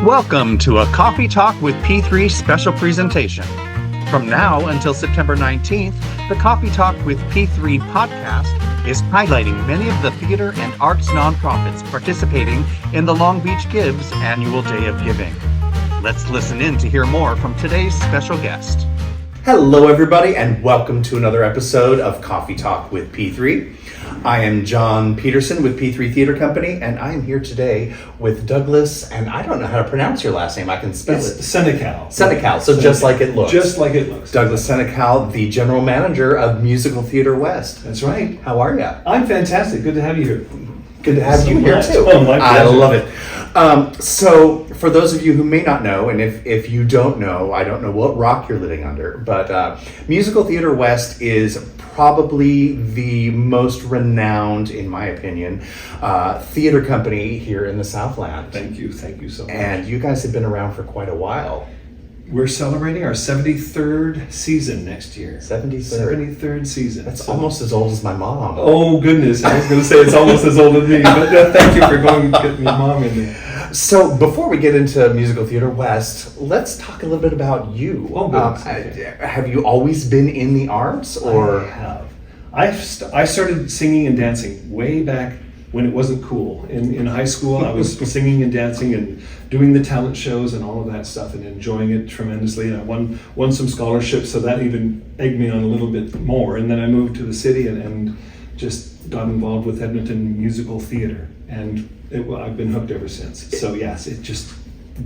Welcome to a Coffee Talk with P3 special presentation. From now until September 19th, the Coffee Talk with P3 podcast is highlighting many of the theater and arts nonprofits participating in the Long Beach Gives Annual Day of Giving. Let's listen in to hear more from today's special guest. Hello, everybody, and welcome to another episode of Coffee Talk with P3. I am John Peterson with P3 Theater Company, and I am here today with Douglas, and I don't know how to pronounce your last name. I can spell it. Senecal. Senecal, so just like it looks. Just like it looks. Douglas Senecal, the general manager of Musical Theater West. That's right. How are you? I'm fantastic. Good to have you here. Good to have you here, too. Oh, my pleasure. I love it. So, for those of you who may not know, and if you don't know, I don't know what rock you're living under, but Musical Theater West is probably the most renowned, in my opinion, theater company here in the Southland. Thank you so much. And you guys have been around for quite a while. We're celebrating our 73rd season next year. 73rd season. That's almost as old as my mom. Oh, goodness. I was going to say it's almost as old as me, but thank you for going and getting your mom in there. So before we get into Musical Theater West, let's talk a little bit about you. Oh, goodness. Have you always been in the arts, or? I have. I started singing and dancing way back when it wasn't cool. In high school, I was singing and dancing and doing the talent shows and all of that stuff and enjoying it tremendously. And I won some scholarships, so that even egged me on a little bit more. And then I moved to the city and just got involved with Edmonton musical theater. And I've been hooked ever since. So yes, it just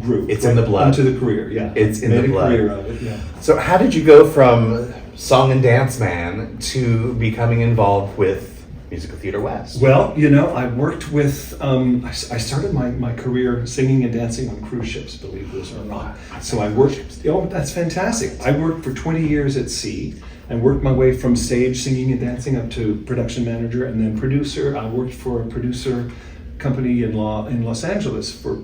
grew. It's in the blood. Into the career, yeah. It's in the blood. Made a career of it, yeah. So how did you go from song and dance man to becoming involved with Musical Theater West? Well, I worked with, I started my career singing and dancing on cruise ships, believe this or not. So I worked, that's fantastic. I worked for 20 years at sea and worked my way from stage singing and dancing up to production manager and then producer. I worked for a producer company in Los Angeles for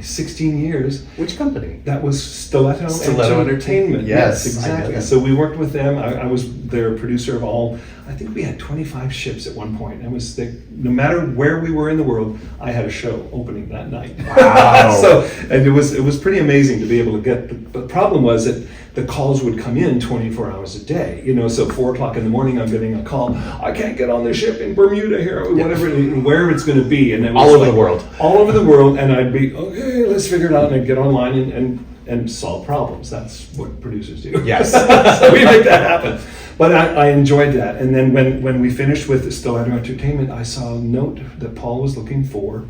16 years. Which company? That was Stiletto Entertainment. Yes, exactly. So we worked with them. I was their producer of all. I think we had 25 ships at one point. It was no matter where we were in the world, I had a show opening that night. Wow. And it was pretty amazing to be able to get. The problem was that the calls would come in 24 hours a day. So 4:00 in the morning, I'm getting a call. I can't get on the ship in Bermuda here, or wherever it's going to be, and it was all over the world. All over the world, and I'd be okay. Let's figure it out, and I'd get online and solve problems. That's what producers do. Yes. So we make that happen. But I enjoyed that. And then when we finished with Stiletto Entertainment, I saw a note that Paul was looking for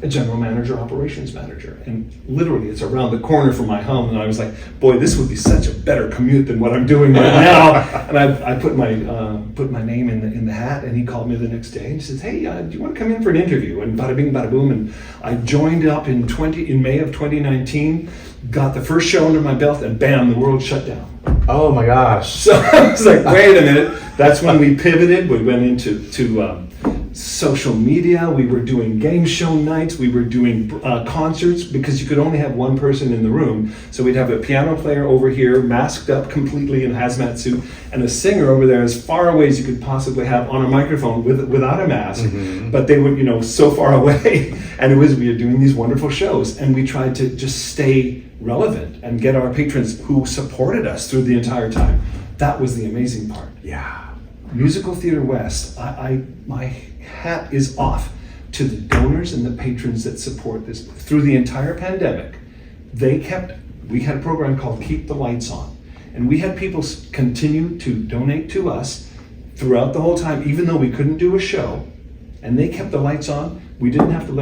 a general manager, operations manager. And literally, it's around the corner from my home. And I was like, boy, this would be such a better commute than what I'm doing right now. And I put my name in the hat, and he called me the next day and he says, hey, do you want to come in for an interview? And bada bing, bada boom. And I joined up in May of 2019, got the first show under my belt, and bam, the world shut down. Oh my gosh. So I was like, wait a minute. That's when we pivoted. We went into social media. We were doing game show nights. We were doing concerts because you could only have one person in the room. So we'd have a piano player over here, masked up completely in a hazmat suit, and a singer over there as far away as you could possibly have on a microphone without a mask. Mm-hmm. But they were, so far away. And we were doing these wonderful shows. And we tried to just stay relevant and get our patrons who supported us through the entire time. That was the amazing part. Yeah. Musical Theater West, my hat is off to the donors and the patrons that support this. Through the entire pandemic, we had a program called Keep the Lights On. And we had people continue to donate to us throughout the whole time, even though we couldn't do a show. And they kept the lights on. We didn't have to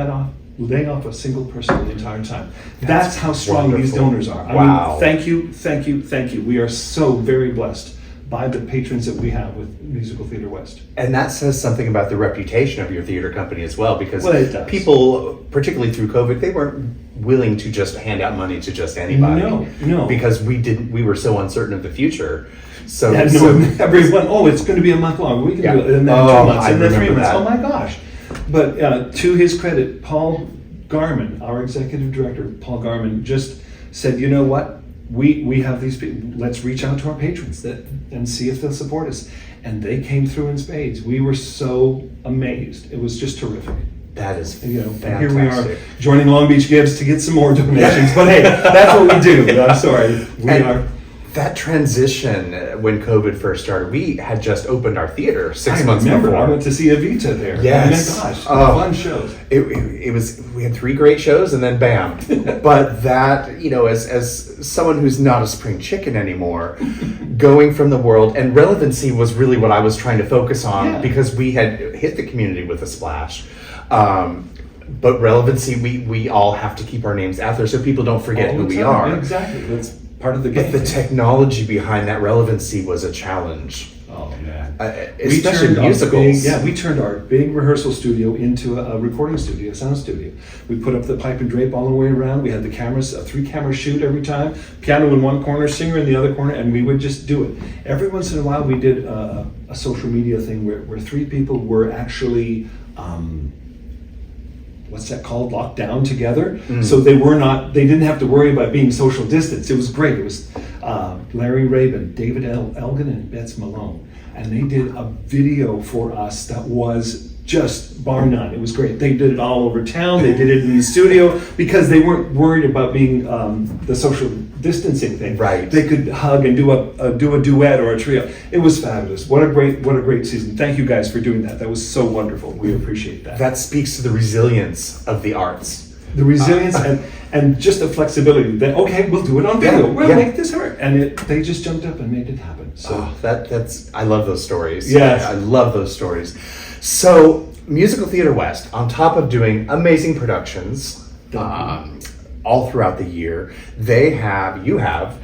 lay off a single person the entire time. That's how strong wonderful. These donors are. Wow. I mean, thank you. We are so very blessed by the patrons that we have with Musical Theater West. And that says something about the reputation of your theater company as well, because people, particularly through COVID, they weren't willing to just hand out money to just anybody. No. Because we were so uncertain of the future. So, everyone, it's going to be a month long. We can do it in 2 months, and then 3 months. That. Oh my gosh. But to his credit, Paul Garman, our executive director, Paul Garman, just said, you know what? We have these people. Let's reach out to our patrons and see if they'll support us. And they came through in spades. We were so amazed. It was just terrific. That is You know, fantastic. here we are joining Long Beach Gives to get some more donations. But hey, that's what we do. I'm sorry. That transition when COVID first started, we had just opened our theater 6 I months remember, before. I went to see Evita there. Yes. Oh my gosh, Oh. fun shows. It was, we had 3 great shows and then bam. But that, you know, as someone who's not a spring chicken anymore, going from the world, and relevancy was really what I was trying to focus on because we had hit the community with a splash. But relevancy, we all have to keep our names out there so people don't forget who we are. Yeah, exactly. That's part of the game. But the technology behind that relevancy was a challenge. Oh man. Especially musicals. We turned our big rehearsal studio into a recording studio, a sound studio. We put up the pipe and drape all the way around. We had the cameras, a 3-camera shoot every time, piano in one corner, singer in the other corner, and we would just do it. Every once in a while we did a social media thing where 3 people were actually what's that called? Locked down together. So they didn't have to worry about being social distance. It was great. It was Larry Rabin, David Elgin, and Bets Malone. And they did a video for us that was just bar none. It was great. They did it all over town. They did it in the studio because they weren't worried about being the social distancing thing. Right. They could hug and do a duet or a trio. It was fabulous. What a great season. Thank you guys for doing that. That was so wonderful. We appreciate that. That speaks to the resilience of the arts. The resilience and just the flexibility that, okay, we'll do it on video. We'll make this work. And they just jumped up and made it happen. So that's I love those stories. Yes. I love those stories. So Musical Theater West, on top of doing amazing productions all throughout the year, you have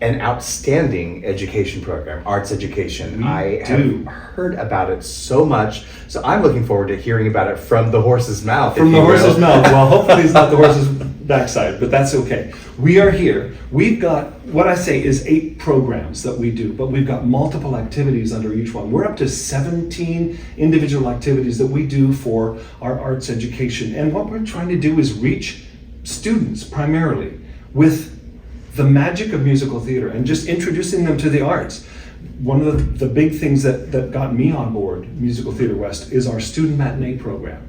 an outstanding education program, arts education. I have heard about it so much, so I'm looking forward to hearing about it from the horse's mouth. From the horse's mouth. Well, hopefully it's not the horse's backside, but that's okay. We are here. We've got, what I say is 8 programs that we do, but we've got multiple activities under each one. We're up to 17 individual activities that we do for our arts education. And what we're trying to do is reach students primarily with the magic of musical theater and just introducing them to the arts. One of the big things that got me on board Musical Theater West is our student matinee program.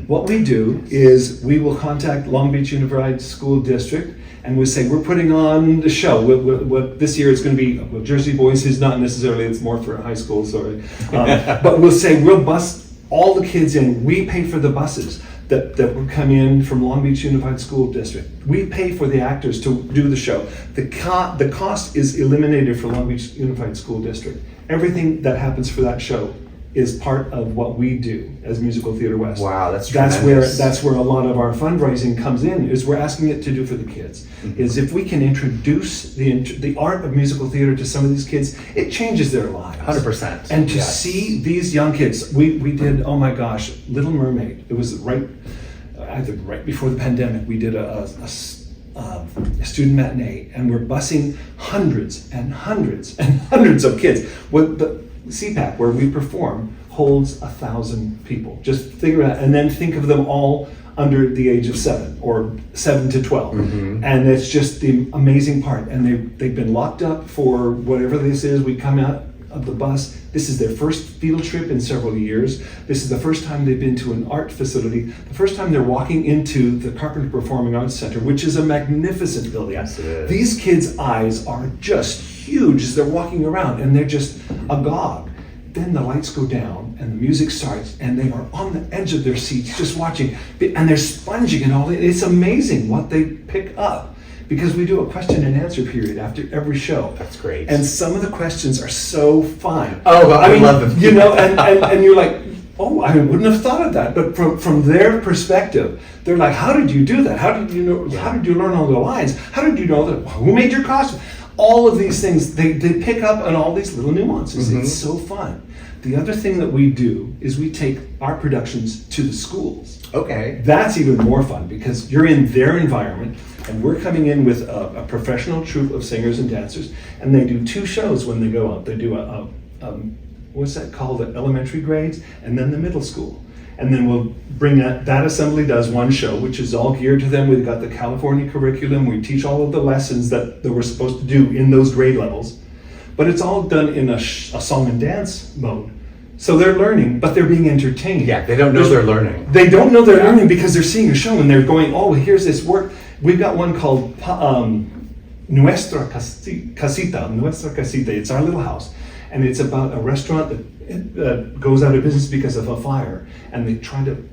What we do is we will contact Long Beach Unified School District and we say, we're putting on the show. What this year it's going to be Jersey Boys is not necessarily, it's more for high school, sorry. But we'll say we'll bus all the kids in. We pay for the buses that will come in from Long Beach Unified School District. We pay for the actors to do the show. The cost is eliminated for Long Beach Unified School District. Everything that happens for that show is part of what we do as Musical Theater West. Wow, that's tremendous. That's where a lot of our fundraising comes in, is we're asking it to do for the kids. Is if we can introduce the art of musical theater to some of these kids, it changes their lives. 100%. And to see these young kids, we did, oh my gosh, Little Mermaid. It was either right before the pandemic, we did a student matinee, and we're busing hundreds and hundreds and hundreds of kids. What the CPAC, where we perform, holds 1,000 people. Just figure it out, and then think of them all under the age of 7 or 7 to 12. And it's just the amazing part. And they've been locked up for whatever this is. We come out of the bus. This is their first field trip in several years. This is the first time they've been to an art facility. The first time they're walking into the Carpenter Performing Arts Center, which is a magnificent building. Yes, it is. These kids' eyes are just huge as they're walking around, and they're just agog. Then the lights go down and the music starts, and they are on the edge of their seats just watching, and they're sponging and all. It's amazing what they pick up, because we do a question and answer period after every show. That's great. And some of the questions are so fun. Oh, I love them. You know, and you're like, oh, I wouldn't have thought of that. But from their perspective, they're like, how did you do that? How did you know? Yeah. How did you learn all the lines? How did you know that? Who made your costume? All of these things, they pick up on all these little nuances. It's so fun. The other thing that we do is we take our productions to the schools. Okay. That's even more fun, because you're in their environment, and we're coming in with a professional troupe of singers and dancers, and they do 2 shows when they go out. They do what's that called, the elementary grades, and then the middle school. And then we'll bring that assembly does 1 show, which is all geared to them. We've got the California curriculum. We teach all of the lessons that we're supposed to do in those grade levels. But it's all done in a song and dance mode. So they're learning, but they're being entertained. Yeah, they don't know they're learning. They don't know they're learning because they're seeing a show and they're going, oh, here's this work. We've got one called Nuestra Casita. It's our little house. And it's about a restaurant that goes out of business because of a fire. And they try to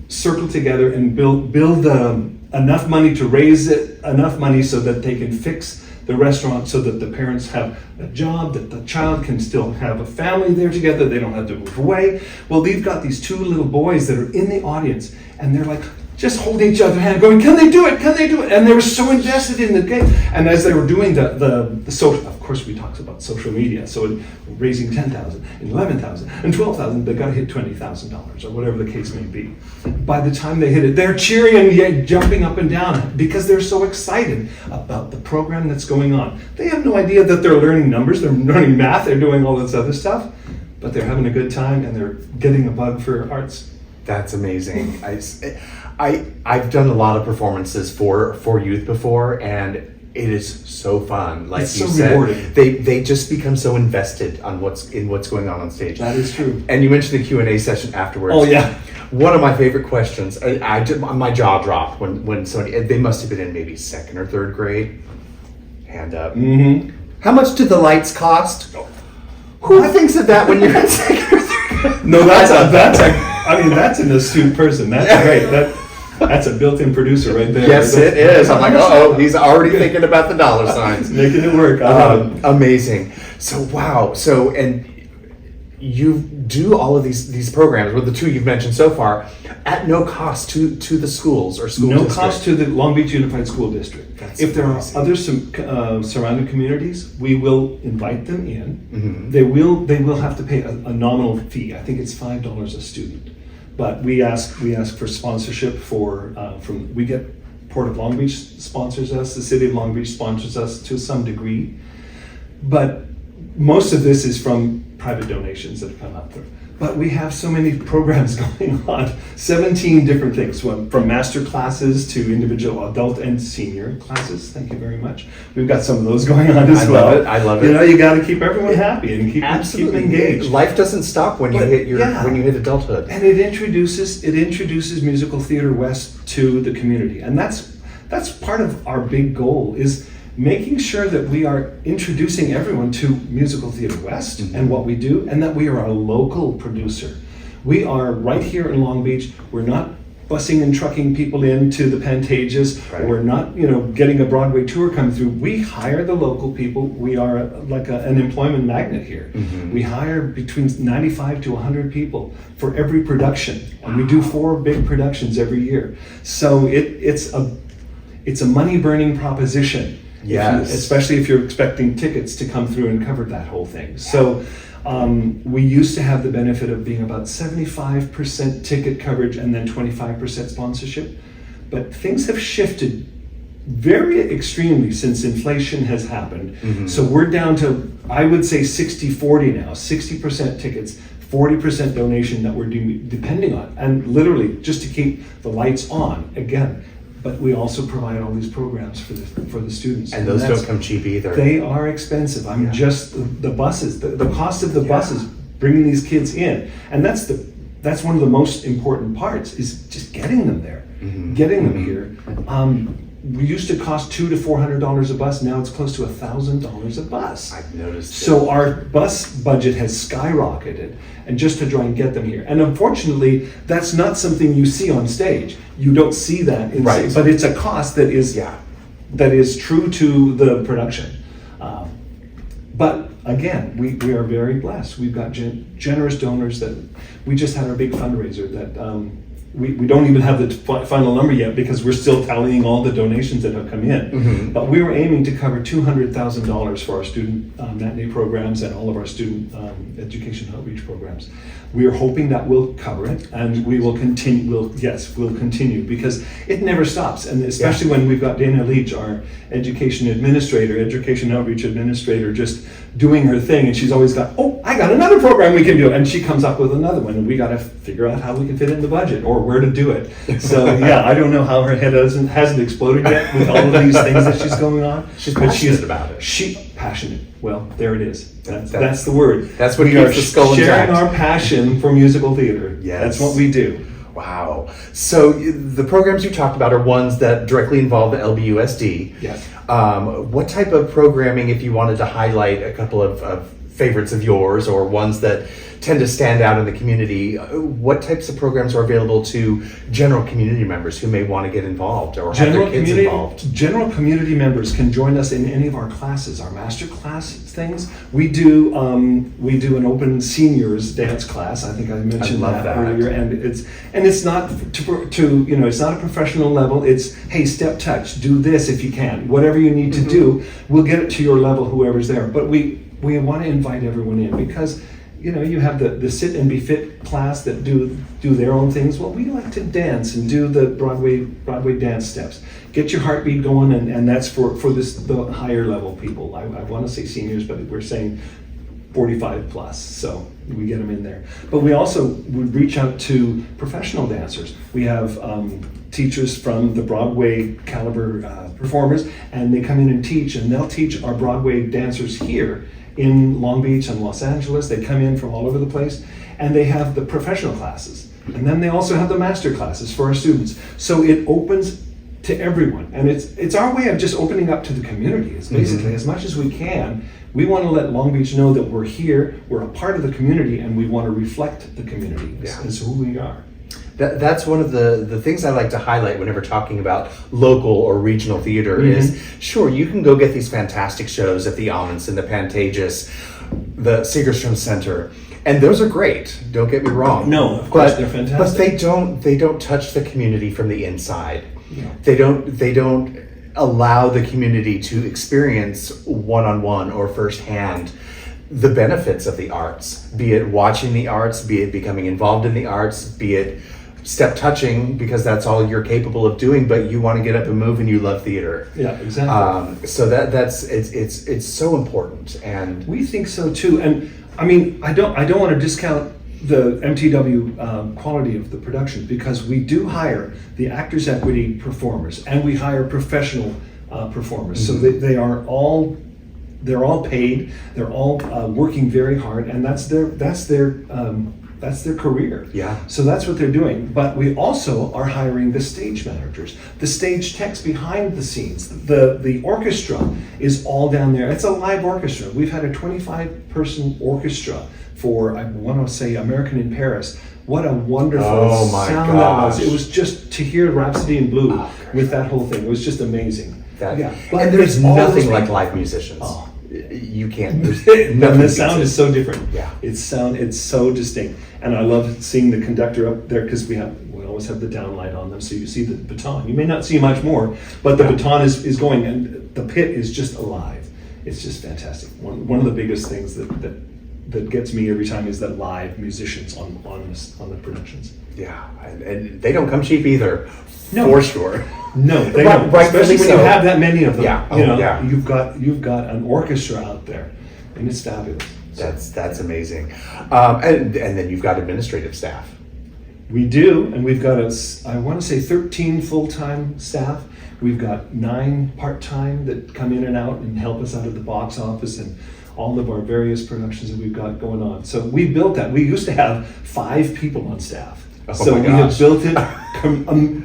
circle together and build enough money to raise enough money so that they can fix the restaurant, so that the parents have a job, that the child can still have a family there together, they don't have to move away. Well, they've got these two little boys that are in the audience, and they're like just holding each other's hand, going, can they do it? Can they do it? And they were so invested in the game. And as they were doing the social, of course we talked about social media, so raising 10,000 and 11,000 and 12,000, they got to hit $20,000 or whatever the case may be. By the time they hit it, they're cheering and jumping up and down because they're so excited about the program that's going on. They have no idea that they're learning numbers, they're learning math, they're doing all this other stuff, but they're having a good time and they're getting a bug for arts. That's amazing. I've done a lot of performances for youth before, and it is so fun. Like it's you so said, rewarding. They just become so invested on what's going on stage. That is true. And you mentioned the Q&A session afterwards. Oh yeah. One of my favorite questions. My jaw dropped when somebody. They must have been in maybe second or third grade. Hand up. Mm-hmm. How much did the lights cost? Who thinks of that when you're in second or third grade? No, that's an astute person. That's great. That's a built-in producer right there. Yes, it is. I'm like, he's already thinking about the dollar signs. Making it work. Amazing. So, wow. So, and you do all of these programs with the two you've mentioned so far at no cost to the schools or school districts. No cost to the Long Beach Unified School District. That's if there amazing. are other surrounding communities, we will invite them in. Mm-hmm. They will have to pay a nominal fee. I think it's $5 a student. But we ask for sponsorship we get Port of Long Beach sponsors us, the City of Long Beach sponsors us to some degree, but most of this is from private donations that have come up through. But we have so many programs going on, 17 different things, from master classes to individual adult and senior classes. Thank you very much. We've got some of those going on as well. I love it. You know, you got to keep everyone happy and keep engaged. Life doesn't stop when you hit adulthood. And it introduces Musical Theater West to the community, and that's part of our big goal, is making sure that we are introducing everyone to Musical Theater West and what we do, and that we are a local producer. We are right here in Long Beach. We're not busing and trucking people into the Pantages. Right. We're not, getting a Broadway tour come through. We hire the local people. We are an employment magnet here. Mm-hmm. We hire between 95 to 100 people for every production, and we do 4 big productions every year. So it's a money-burning proposition. Yes. Especially if you're expecting tickets to come through and cover that whole thing. So we used to have the benefit of being about 75% ticket coverage and then 25% sponsorship. But things have shifted very extremely since inflation has happened. Mm-hmm. So we're down to, I would say, 60-40 now, 60% tickets, 40% donation that we're doing, depending on, and literally just to keep the lights on again. But we also provide all these programs for the students. And those don't come cheap either. They are expensive. Just the buses, the cost of the buses, bringing these kids in. And that's one of the most important parts, is just getting them there, getting them here. We used to cost $200 to $400 a bus. Now it's close to $1,000 a bus. I've noticed. So our bus budget has skyrocketed, and just to try and get them here. And unfortunately, that's not something you see on stage. You don't see that in stage, but it's a cost that is true to the production. But again, we are very blessed. We've got generous donors that we just had our big fundraiser that. We don't even have the final number yet because we're still tallying all the donations that have come in. Mm-hmm. But we were aiming to cover $200,000 for our student matinee programs and all of our student education outreach programs. We are hoping that will cover it, and we will continue. We'll continue, because it never stops, and especially when we've got Dana Leach, our education outreach administrator, just doing her thing, and she's always got, I got another program we can do, and she comes up with another one, and we got to figure out how we can fit it in the budget or where to do it. So I don't know how her head hasn't exploded yet with all of these things that she's going on. She's passionate about it. Passionate. Well, there it is. That's the word. That's what we keeps are the skull sharing intact. our passion for musical theater. Yes. That's what we do. Wow. So the programs you talked about are ones that directly involve the LBUSD. Yes. What type of programming, if you wanted to highlight a couple of favorites of yours or ones that tend to stand out in the community, what types of programs are available to general community members who may want to get involved or have their kids involved? General community members can join us in any of our classes, our master class things. We do an open seniors dance class. I think I mentioned that earlier, and it's not to it's not a professional level. It's, hey, step, touch, do this if you can, whatever you need to do. We'll get it to your level, whoever's there. But we want to invite everyone in because you have the sit and be fit class that do their own things. Well, we like to dance and do the Broadway dance steps. Get your heartbeat going, and that's for the higher level people. I want to say seniors, but we're saying 45 plus, so we get them in there. But we also would reach out to professional dancers. We have teachers from the Broadway caliber performers, and they come in and teach, and they'll teach our Broadway dancers here in Long Beach and Los Angeles. They come in from all over the place, and they have the professional classes. And then they also have the master classes for our students. So it opens to everyone. And it's our way of just opening up to the community. It's basically, as much as we can, we want to let Long Beach know that we're here, we're a part of the community, and we want to reflect the community as who we are. That's one of the things I like to highlight whenever talking about local or regional theater is, sure, you can go get these fantastic shows at the Almonds and the Pantages, the Segerstrom Center, and those are great, don't get me wrong. No, of course, they're fantastic. But they don't touch the community from the inside. No. They don't allow the community to experience one-on-one or firsthand the benefits of the arts, be it watching the arts, be it becoming involved in the arts, be it step touching, because that's all you're capable of doing, but you want to get up and move and you love theater. Yeah, exactly. So it's so important, and we think so too. And I mean, I don't want to discount the MTW quality of the production, because we do hire the Actors Equity performers and we hire professional performers. So they're all paid. They're all working very hard, and that's their career. Yeah. So that's what they're doing. But we also are hiring the stage managers, the stage techs behind the scenes. The orchestra is all down there. It's a live orchestra. We've had a 25-person orchestra for, I want to say, American in Paris. What a wonderful sound that was. It was just to hear Rhapsody in Blue with that whole thing. It was just amazing. But there's nothing like live musicians. Oh. You can't. The sound is so different. Yeah. It's so distinct, and I love seeing the conductor up there, because we always have the downlight on them, so you see the baton. You may not see much more, but the baton is going, and the pit is just alive. It's just fantastic. One of the biggest things that gets me every time is the live musicians on the productions. Yeah, and they don't come cheap either. No. For sure. No, they don't. Especially when you have that many of them. Yeah. You've got an orchestra out there, and it's fabulous. That's amazing. And then you've got administrative staff. We do, and we've got I want to say 13 full-time staff. We've got 9 part-time that come in and out and help us out at the box office and all of our various productions that we've got going on. So we built that. We used to have 5 people on staff. So we have built it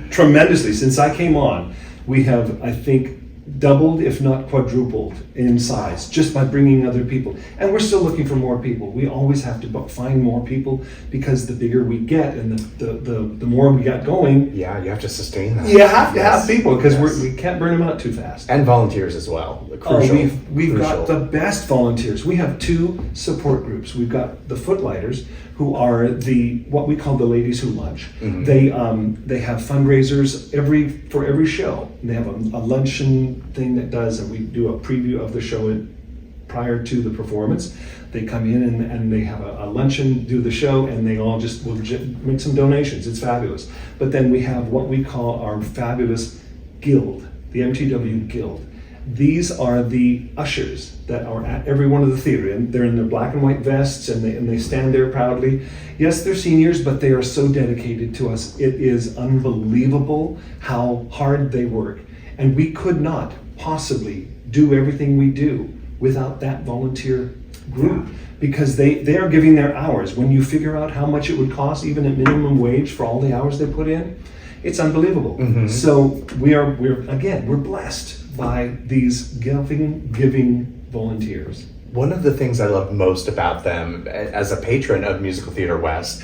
tremendously. Since I came on, we have, I think, doubled, if not quadrupled in size, just by bringing other people. And we're still looking for more people. We always have to find more people, because the bigger we get and the more we got going. Yeah, you have to sustain that. You have to have people, because we can't burn them out too fast. And volunteers as well. Crucial. We've got the best volunteers. We have 2 support groups. We've got the Footlighters, who are what we call the ladies who lunch. Mm-hmm. They have fundraisers for every show. And they have a luncheon thing that does, and we do a preview of the show prior to the performance. They come in and they have a luncheon, do the show, and they all just will make some donations. It's fabulous. But then we have what we call our fabulous guild, the MTW Guild. These are the ushers that are at every one of the theater, and they're in their black and white vests, and they stand there proudly. Yes, they're seniors, but they are so dedicated to us. It is unbelievable how hard they work, and we could not possibly do everything we do without that volunteer group, because they are giving their hours. When you figure out how much it would cost, even at minimum wage, for all the hours they put in, it's unbelievable. So we're blessed by these giving volunteers. One of the things I love most about them as a patron of Musical Theater West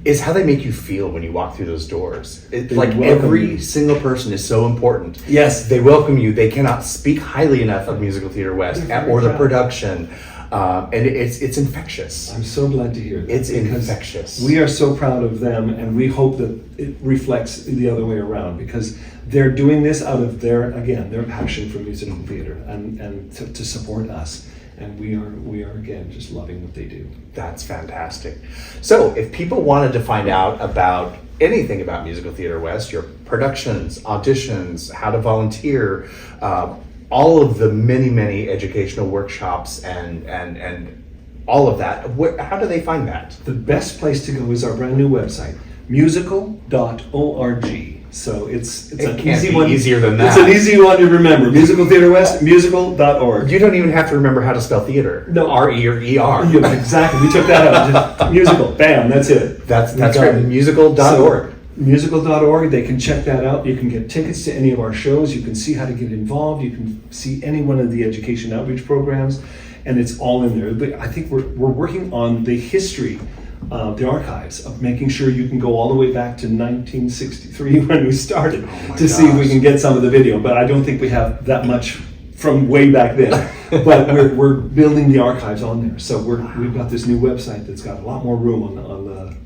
is how they make you feel when you walk through those doors. Like every single person is so important. Yes. They welcome you. They cannot speak highly enough of Musical Theater West or the production. And it's infectious. I'm so glad to hear that. It's infectious. We are so proud of them, and we hope that it reflects the other way around, because they're doing this out of their passion for musical theater and to support us. And we are again just loving what they do. That's fantastic. So if people wanted to find out about anything about Musical Theater West, your productions, auditions, how to volunteer, all of the many educational workshops and all of that, how do they find that? The best place to go is our brand new website, musical.org. So it's an easy one. Easier than that. It's an easy one to remember. Musical Theater West, musical.org. You don't even have to remember how to spell theater. No. R-E or E-R. Yeah, exactly. We took that out. Just musical. Bam. That's it. That's right. Musical.org. So, musical.org. They can check that out. You can get tickets to any of our shows. You can see how to get involved. You can see any one of the education outreach programs, and it's all in there. But I think we're working on the history, the archives, of making sure you can go all the way back to 1963 when we started to see if we can get some of the video. But I don't think we have that much from way back then. But we're building the archives on there. So we've got this new website that's got a lot more room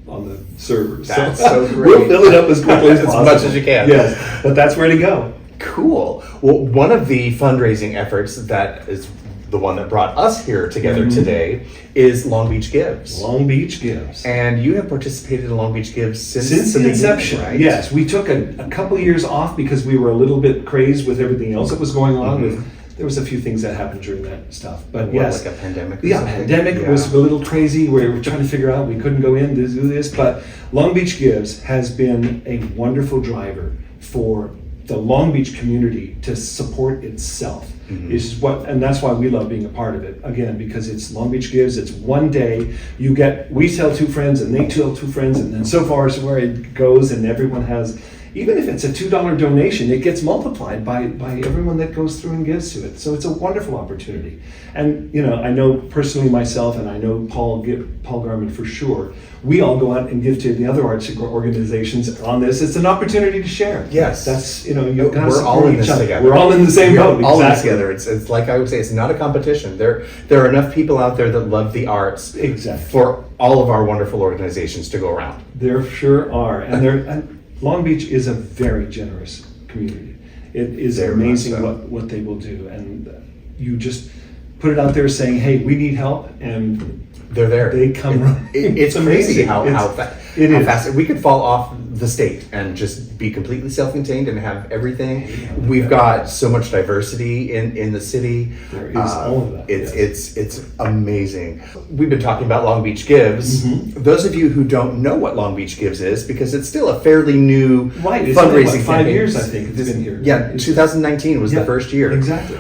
on the servers. That's so great. We'll fill it up as quickly as possible. As much as you can. Yes, but that's where to go. Cool. Well, one of the fundraising efforts that is the one that brought us here together today is Long Beach Gives. Long Beach Gives. And you have participated in Long Beach Gives since the the inception, right? Yes. We took a couple years off because we were a little bit crazed with everything else that was going on. There was a few things that happened during that stuff. But yes. Like a pandemic or Yeah, something? pandemic was a little crazy. We were trying to figure out, we couldn't go in to do this. But Long Beach Gives has been a wonderful driver for the Long Beach community to support itself. And that's why we love being a part of it, again, because it's Long Beach Gives. It's one day. We tell two friends and they tell two friends, and then so far is where it goes, and everyone has, even if it's a $2 donation, it gets multiplied by everyone that goes through and gives to it. So it's a wonderful opportunity. And I know personally myself, and I know Paul Garman for sure, we all go out and give to the other arts organizations on this. It's an opportunity to share. Yes. That's, we're all in this together. We're all in the same boat. All in this together. It's like I would say, it's not a competition. There are enough people out there that love the arts for all of our wonderful organizations to go around. There sure are. And Long Beach is a very generous community. It is amazing what they will do. And you just put it out there saying, hey, we need help, and they're there. They come. It's crazy how fast we could fall off the state and just be completely self-contained and have everything. We've got so much diversity in the city. There is all of that. It's amazing. We've been talking about Long Beach Gives. Those of you who don't know what Long Beach Gives is, because it's still a fairly new fundraising 5 years, I think it's been here. Yeah, 2019 was the first year. Exactly.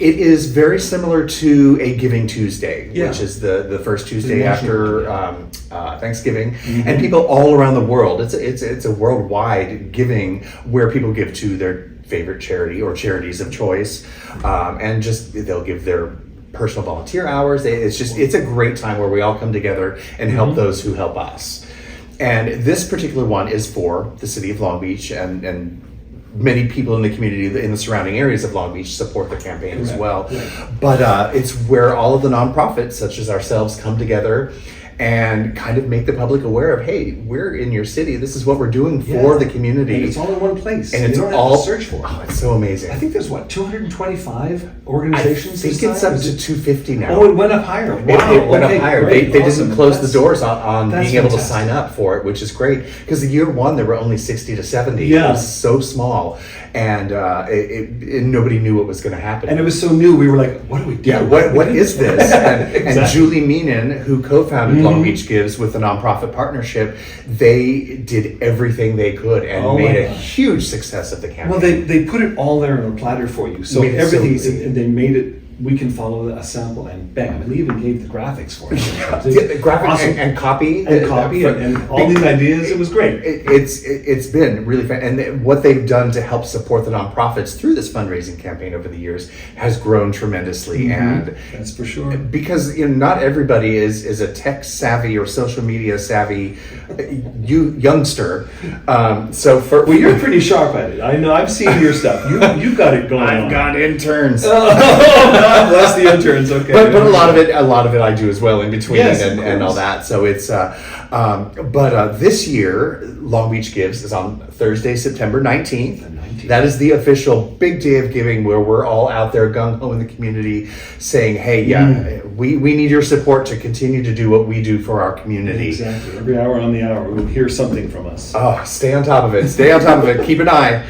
It is very similar to a Giving Tuesday, which is the first Tuesday after Thanksgiving, and people all around the world. It's a worldwide giving where people give to their favorite charity or charities of choice, and just they'll give their personal volunteer hours. It's a great time where we all come together and help those who help us. And this particular one is for the city of Long Beach, and many people in the community in the surrounding areas of Long Beach support the campaign as well. But it's where all of the nonprofits, such as ourselves, come together and kind of make the public aware of, hey, we're in your city. This is what we're doing for the community. And it's all in one place. And you don't have to search for it. Oh, it's so amazing. I think there's 225 organizations. I think it's up to 250 now. Oh, it went up higher. Wow. It went up higher. Great. They didn't close the doors on being able to sign up for it, which is great. Because the year one, there were only 60 to 70. Yeah. It was so small. And nobody knew what was going to happen. And it was so new. We were like, what do we do? Yeah, what is this? And Julie Meenan, who co-founded Long Beach Gives with the nonprofit partnership, they did everything they could and made a huge success of the campaign. Well, they put it all there on a platter for you. So everything, and they made it we can follow a sample and bam, and they even gave the graphics for it. The graphic Awesome. and copy. And copy and all these ideas. It was great. It's been really fun, and what they've done to help support the nonprofits through this fundraising campaign over the years has grown tremendously. And that's for sure. because not everybody is a tech savvy or social media savvy youngster. Well, you're pretty sharp at it. I know. I've seen your stuff. You got it going on. I've got interns. God bless the interns. Okay, but a lot of it I do as well in between, yes, and all that. So it's this year Long Beach Gives is on Thursday, September 19th. That is the official big day of giving, where we're all out there gung ho in the community saying, hey, we need your support to continue to do what we do for our community. Exactly. Every hour on the hour, we'll hear something from us. Oh, stay on top of it. Stay on top of it. Keep an eye.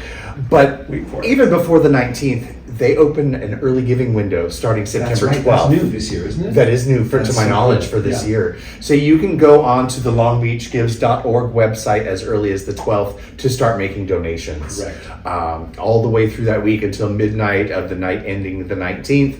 But even before the 19th, they open an early giving window starting September 12th. That's new this year, isn't it? That is new, to my knowledge, for this year. So you can go on to the longbeachgives.org website as early as the 12th to start making donations. Correct. All the way through that week until midnight of the night ending the 19th.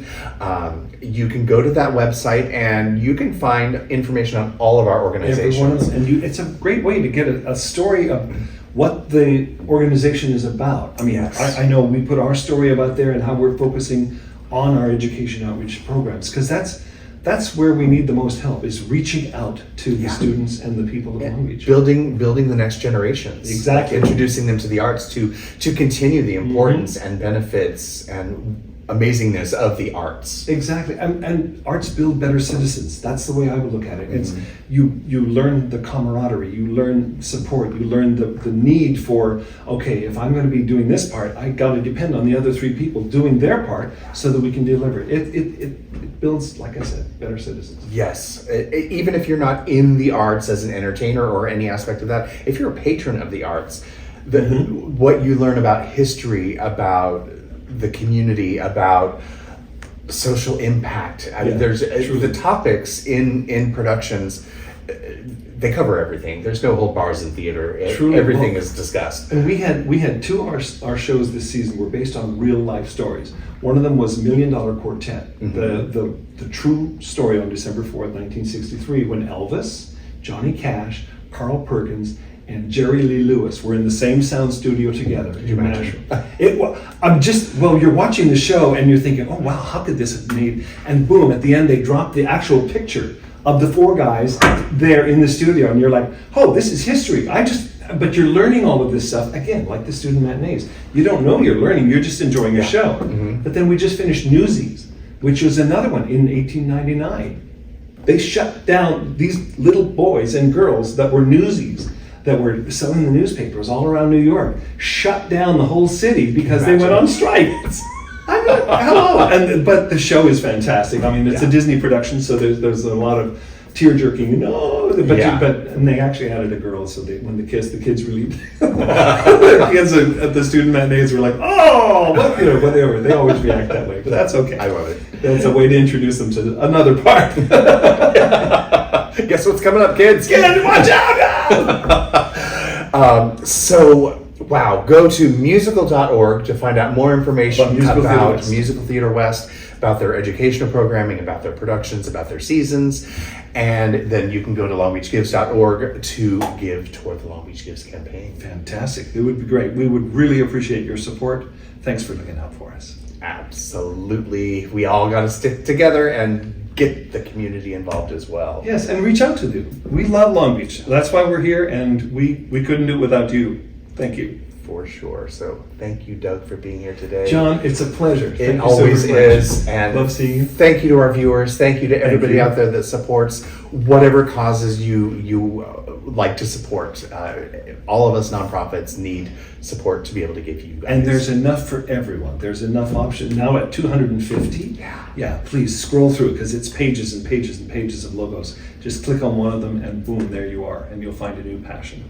You can go to that website and you can find information on all of our organizations. It's a great way to get a story of what the organization is about. I mean, yes. I know we put our story about there and how we're focusing on our education outreach programs, because that's where we need the most help, is reaching out to the students and the people of Long Beach. Building the next generations. Exactly. Introducing them to the arts to continue the importance and benefits and amazingness of the arts. Exactly. And arts build better citizens. That's the way I would look at it. It's you learn the camaraderie, you learn support, you learn the need for, okay, if I'm going to be doing this part, I got to depend on the other three people doing their part so that we can deliver it. It builds, like I said, better citizens. Yes. Even if you're not in the arts as an entertainer or any aspect of that, if you're a patron of the arts, what you learn about history, about the community, about social impact. I mean, there's the topics in productions. They cover everything. There's no hold bars in theater. Everything is discussed. And we had two of our shows this season were based on real life stories. One of them was $1 Million Quartet, the true story on December 4th, 1963, when Elvis, Johnny Cash, Carl Perkins, and Jerry Lee Lewis were in the same sound studio together. Could you imagine? You're watching the show and you're thinking, oh wow, how could this have made? And boom, at the end they drop the actual picture of the four guys there in the studio, and you're like, oh, this is history. But you're learning all of this stuff again, like the student matinees. You don't know you're learning; you're just enjoying your show. But then we just finished Newsies, which was another one in 1899. They shut down these little boys and girls that were newsies, that were selling the newspapers all around New York, shut down the whole city because they went on strike. I'm like, hello. But the show is fantastic. I mean, it's a Disney production, so there's a lot of tear jerking. And they actually added a girl, so when the kids really, the kids at the student matinees were like, oh, whatever. They always react that way, but that's okay. I love it. That's a way to introduce them to another part. Guess what's coming up, kids? Watch out! Go to musical.org to find out more information about Musical Theater West, about their educational programming, about their productions, about their seasons. And then you can go to longbeachgives.org to give toward the Long Beach Gives campaign. Fantastic. It would be great. We would really appreciate your support. Thanks for looking out for us. Absolutely. We all got to stick together and get the community involved as well. Yes, and reach out to them. We love Long Beach. That's why we're here, and we couldn't do it without you. Thank you. For sure. So thank you, Doug, for being here today. John, it's a pleasure. It always is. And love seeing you. Thank you to our viewers. Thank you to everybody out there that supports whatever causes you like to support. All of us nonprofits need support to be able to give you guys. And there's enough for everyone. There's enough options. Now at 250. Yeah, please scroll through it, because it's pages and pages and pages of logos. Just click on one of them and boom, there you are. And you'll find a new passion.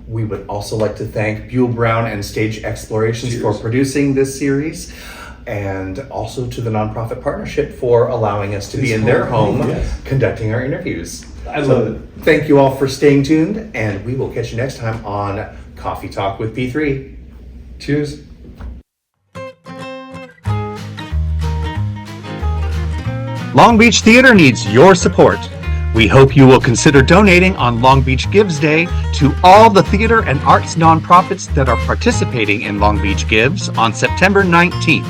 We would also like to thank Buell Brown and Stage Explorations for producing this series, and also to the Nonprofit Partnership for allowing us to be in their home conducting our interviews. I love it. Thank you all for staying tuned, and we will catch you next time on Coffee Talk with P3. Cheers. Long Beach Theater needs your support. We hope you will consider donating on Long Beach Gives Day to all the theater and arts nonprofits that are participating in Long Beach Gives on September 19th.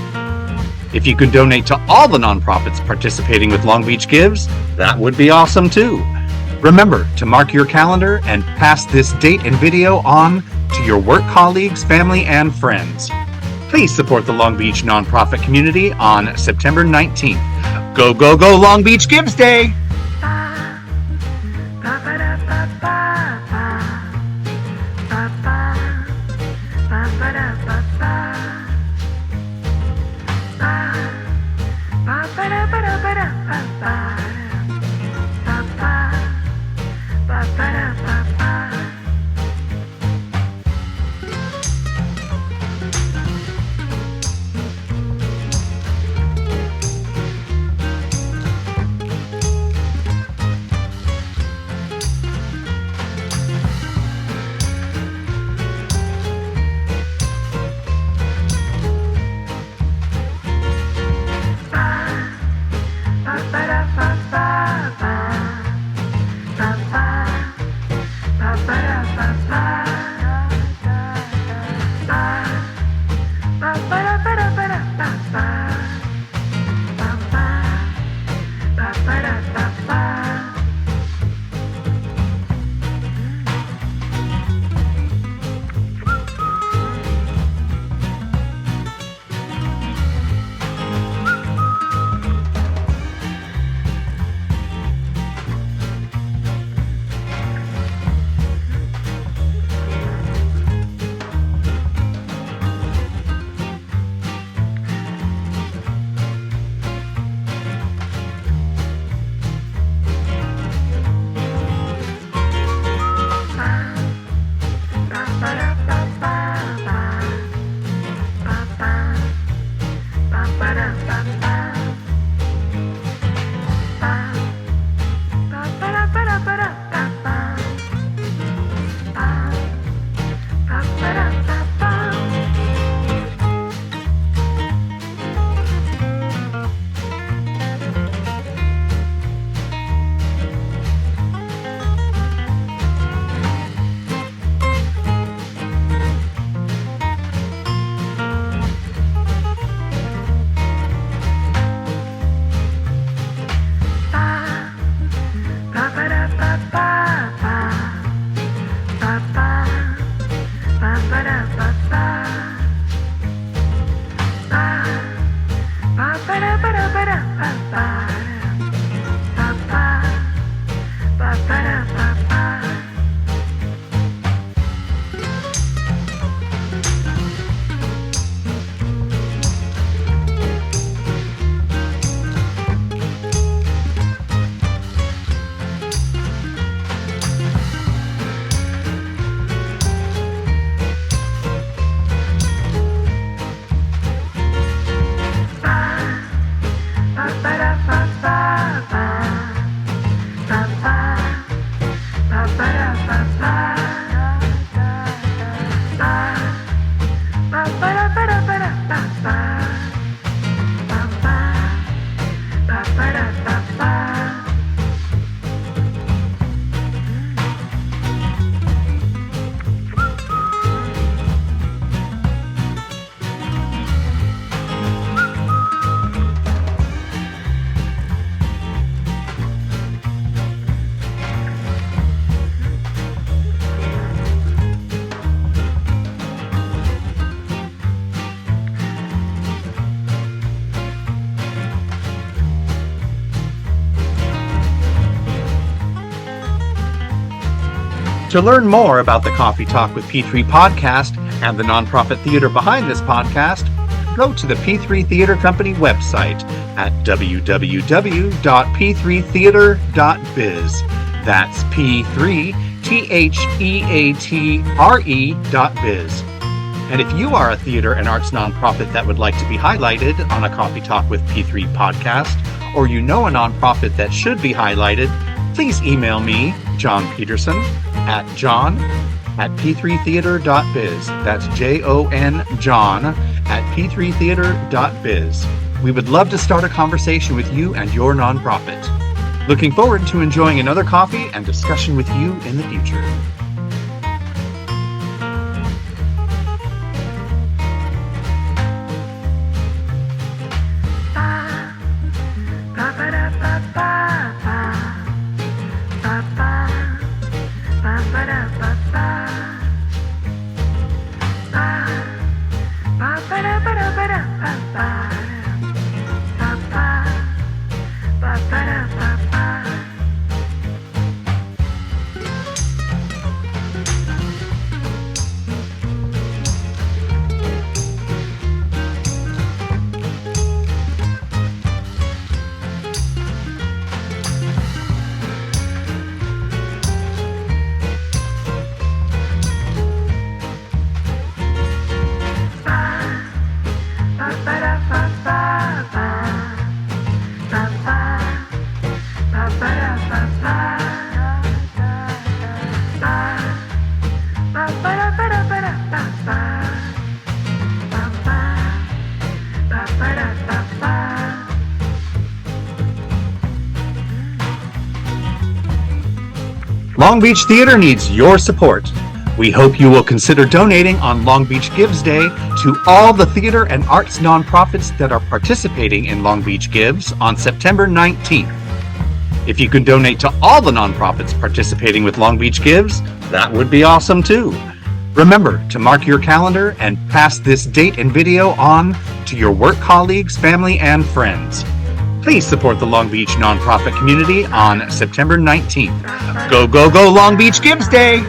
If you could donate to all the nonprofits participating with Long Beach Gives, that would be awesome too. Remember to mark your calendar and pass this date and video on to your work colleagues, family, and friends. Please support the Long Beach nonprofit community on September 19th. Go, go, go Long Beach Gives Day! To learn more about the Coffee Talk with P3 podcast and the nonprofit theater behind this podcast, go to the P3 Theater Company website at www.p3theater.biz. That's P3theatre.biz. And if you are a theater and arts nonprofit that would like to be highlighted on a Coffee Talk with P3 podcast, or you know a nonprofit that should be highlighted, please email me, John Peterson, at john@p3theater.biz. That's Jon, John at p3theater.biz. We would love to start a conversation with you and your nonprofit. Looking forward to enjoying another coffee and discussion with you in the future. Long Beach Theater needs your support. We hope you will consider donating on Long Beach Gives Day to all the theater and arts nonprofits that are participating in Long Beach Gives on September 19th. If you can donate to all the nonprofits participating with Long Beach Gives, that would be awesome too. Remember to mark your calendar and pass this date and video on to your work colleagues, family, and friends. Please support the Long Beach nonprofit community on September 19th. Go, go, go, Long Beach Gives Day!